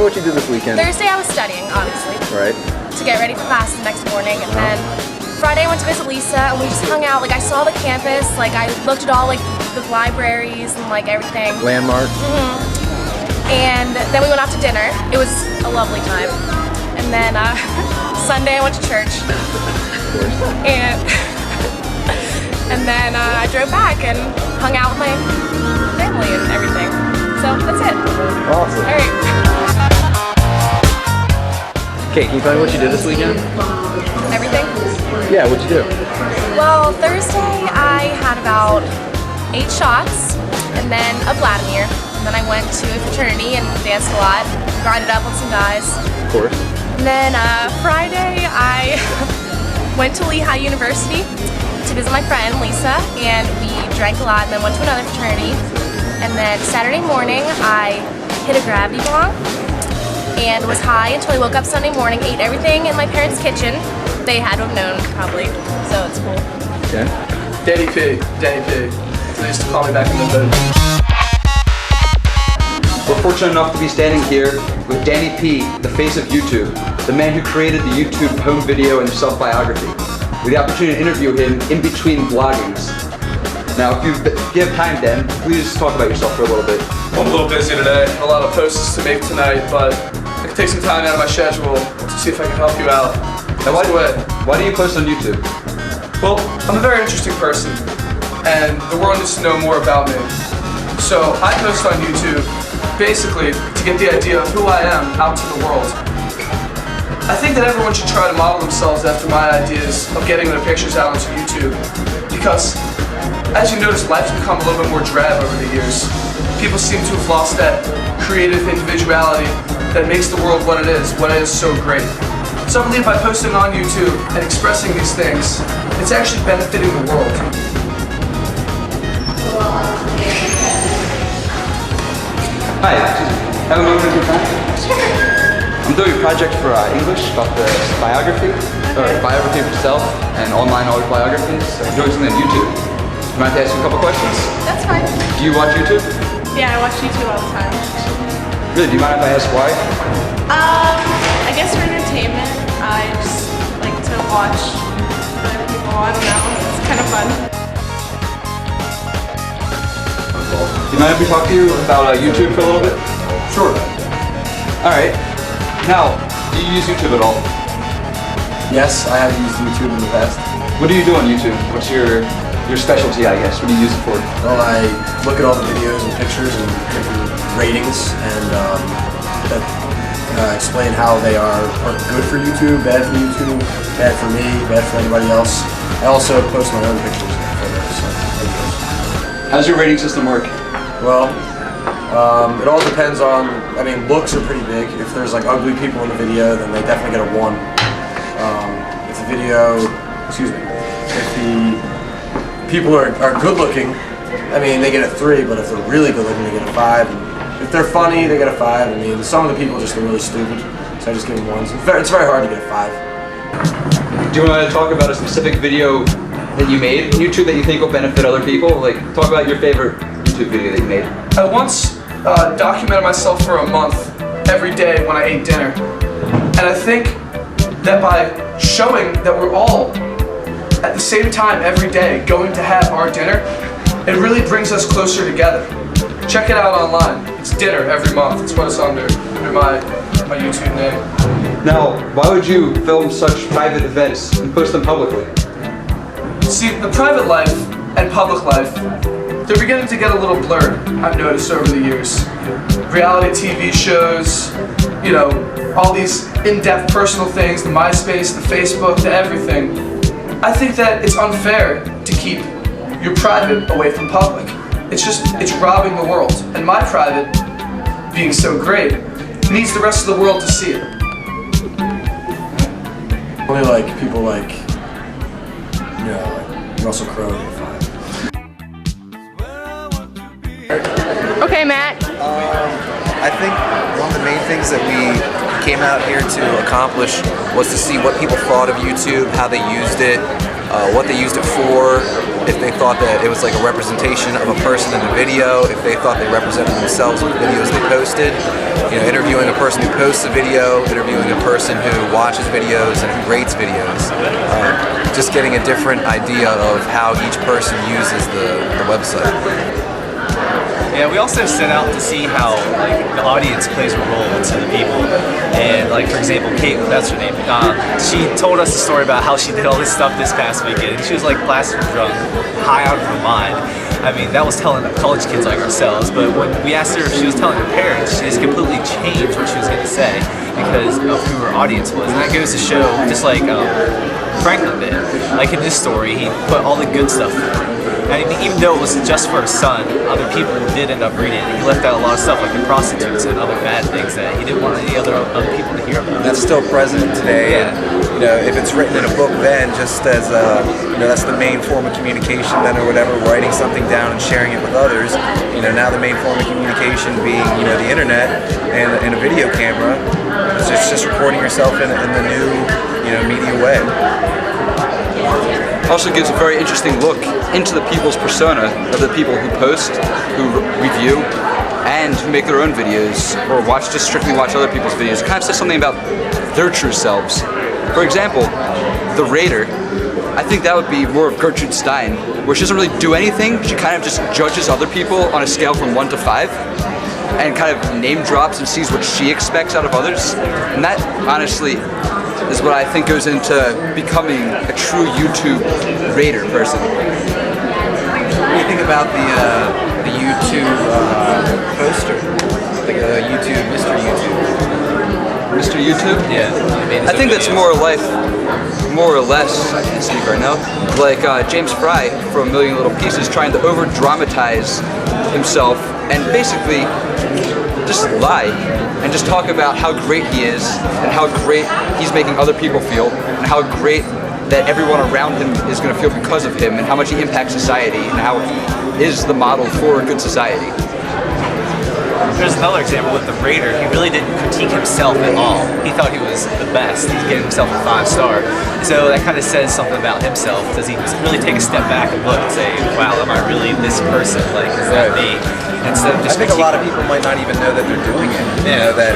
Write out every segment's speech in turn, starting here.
what you did this weekend. Thursday I was studying, obviously. Right. To get ready for class the next morning, and then Friday I went to visit Lisa, and we just hung out. Like, I saw the campus, like I looked at all like the libraries and like everything. Landmarks. And then we went out to dinner. It was a lovely time. And then Sunday I went to church. And then I drove back and hung out with my family and everything. So that's it. Awesome. All right. Okay, can you tell me what you did this weekend? Everything? Yeah, what'd you do? Well, Thursday I had about 8 shots and then a Vladimir. And then I went to a fraternity and danced a lot, grinded up with some guys. Of course. And then Friday I went to Lehigh University to visit my friend Lisa, and we drank a lot and then went to another fraternity. And then Saturday morning I hit a gravity bong and was high until I woke up Sunday morning, ate everything in my parents' kitchen. They had to have known, probably, so it's cool. Okay. Danny P. They used to call me back in the hood. We're fortunate enough to be standing here with Danny P., the face of YouTube, the man who created the YouTube home video and self-biography. With the opportunity to interview him in between vloggings. Now, if you have time, Dan, please talk about yourself for a little bit. I'm a little busy today, a lot of posts to make tonight, but I can take some time out of my schedule to see if I can help you out. Now, why do you post on YouTube? Well, I'm a very interesting person, and the world needs to know more about me. So I post on YouTube basically to get the idea of who I am out to the world. I think that everyone should try to model themselves after my ideas of getting their pictures out onto YouTube, because as you notice, life's become a little bit more drab over the years. People seem to have lost that creative individuality that makes the world what it is so great. So I believe by posting on YouTube and expressing these things, it's actually benefiting the world. Hi, have a moment of your time? I'm doing a project for English about the biography of yourself and online autobiographies. I'm doing something on YouTube. You mind if I ask you a couple questions? That's fine. Do you watch YouTube? Yeah, I watch YouTube all the time. Really, do you mind if I ask why? I guess for entertainment, I just like to watch other people. I don't know. It's kind of fun. Do you mind if we talk to you about YouTube for a little bit? Sure. Alright. Now, do you use YouTube at all? Yes, I have used YouTube in the past. What do you do on YouTube? What's your specialty, I guess? What do you use it for? Well, I look at all the videos and pictures and different ratings and explain how they are good for YouTube, bad for YouTube, bad for me, bad for anybody else. I also post my own pictures and photos. How's your rating system work? Well, it all depends on, I mean, looks are pretty big. If there's like ugly people in the video, then they definitely get a 1. If the video, if the people are good looking, I mean, they get a 3, but if they're really good looking, they get a 5. And if they're funny, they get a 5. I mean, some of the people just are really stupid, so I just give them 1s. It's very hard to get a 5. Do you want to talk about a specific video that you made on YouTube that you think will benefit other people? Like, talk about your favorite YouTube video that you made. I once documented myself for a month every day when I ate dinner. And I think that by showing that we're all at the same time every day going to have our dinner, it really brings us closer together. Check it out online. It's dinner every month. It's what it's under my YouTube name. Now, why would you film such private events and post them publicly? See, the private life and public life, they're beginning to get a little blurred, I've noticed over the years. Reality TV shows, you know, all these in-depth personal things, the MySpace, the Facebook, the everything. I think that it's unfair to keep your private away from public. It's robbing the world. And my private, being so great, needs the rest of the world to see it. Only like people like, you know, like Russell Crowe get 5. Okay, Matt. I think one of the main things that we came out here to accomplish was to see what people thought of YouTube, how they used it, what they used it for, if they thought that it was like a representation of a person in the video, if they thought they represented themselves with videos they posted. You know, interviewing a person who posts a video, interviewing a person who watches videos and who rates videos. Just getting a different idea of how each person uses the website. Yeah, we also set out to see how the audience plays a role into the people. And like, for example, Kate, that's her name, she told us a story about how she did all this stuff this past weekend. And she was like blasted drunk, high out of her mind. I mean, that was telling college kids like ourselves, but when we asked her if she was telling her parents, she just completely changed what she was going to say because of who her audience was. And that goes to show, just like Franklin did. Like in this story, he put all the good stuff forward. I mean, even though it was just for his son, other people did end up reading it. He left out a lot of stuff like the prostitutes and other bad things that he didn't want any other people to hear about. That's still present today. Yeah. And, you know, if it's written in a book then, just as, you know, that's the main form of communication then or whatever, writing something down and sharing it with others. You know, now the main form of communication being, you know, the internet and a video camera. It's just recording yourself in the new, you know, media way. Also gives a very interesting look into the people's persona of the people who post, who review, and who make their own videos, or just strictly watch other people's videos. It kind of says something about their true selves. For example, the Raider, I think that would be more of Gertrude Stein, where she doesn't really do anything, she kind of just judges other people on a scale from 1 to 5, and kind of name drops and sees what she expects out of others. And that, honestly, is what I think goes into becoming a true YouTube Raider person. What do you think about the YouTube poster? The YouTube, Mr. YouTube? Mr. YouTube? Yeah. I think that's more or less, I can't speak right now, like James Fry from A Million Little Pieces trying to over-dramatize himself and basically just lie and just talk about how great he is and how great he's making other people feel and how great that everyone around him is going to feel because of him and how much he impacts society and how he is the model for a good society. There's another example with the Raider. He really didn't critique himself at all. He thought he was the best. He's getting himself a 5-star. So that kind of says something about himself. Does he really take a step back and look and say, wow, am I really this person? Like, is that me? Instead of just I think a lot of people might not even know that they're doing it. You know, that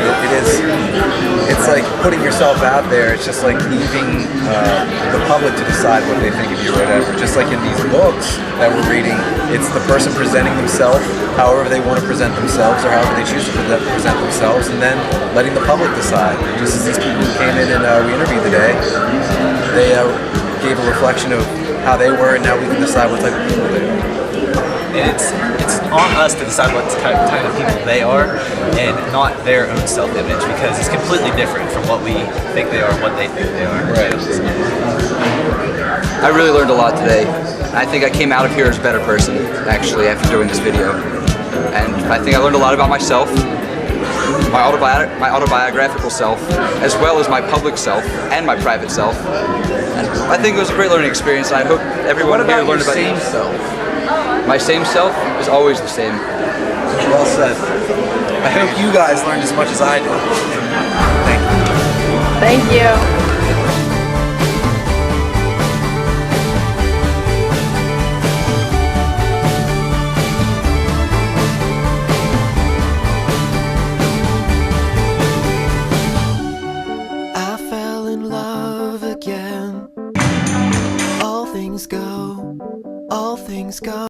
it's like putting yourself out there. It's just like leaving the public to decide what they think of you or whatever. Just like in these books that we're reading, it's the person presenting themselves however they want to present themselves or however they choose to present themselves, and then letting the public decide. Just as these people who came in and we interviewed today, they gave a reflection of how they were, and now we can decide what type of people they are. And it's on us to decide what type of people they are and not their own self-image, because it's completely different from what we think they are and what they think they are. Right. I really learned a lot today. I think I came out of here as a better person, actually, after doing this video. And I think I learned a lot about myself, my autobiographical self, as well as my public self and my private self. And I think it was a great learning experience, and I hope everyone here learned about your same self? My same self is always the same. Well said. I hope you guys learned as much as I did. Thank you. Thank you. I fell in love again. All things go.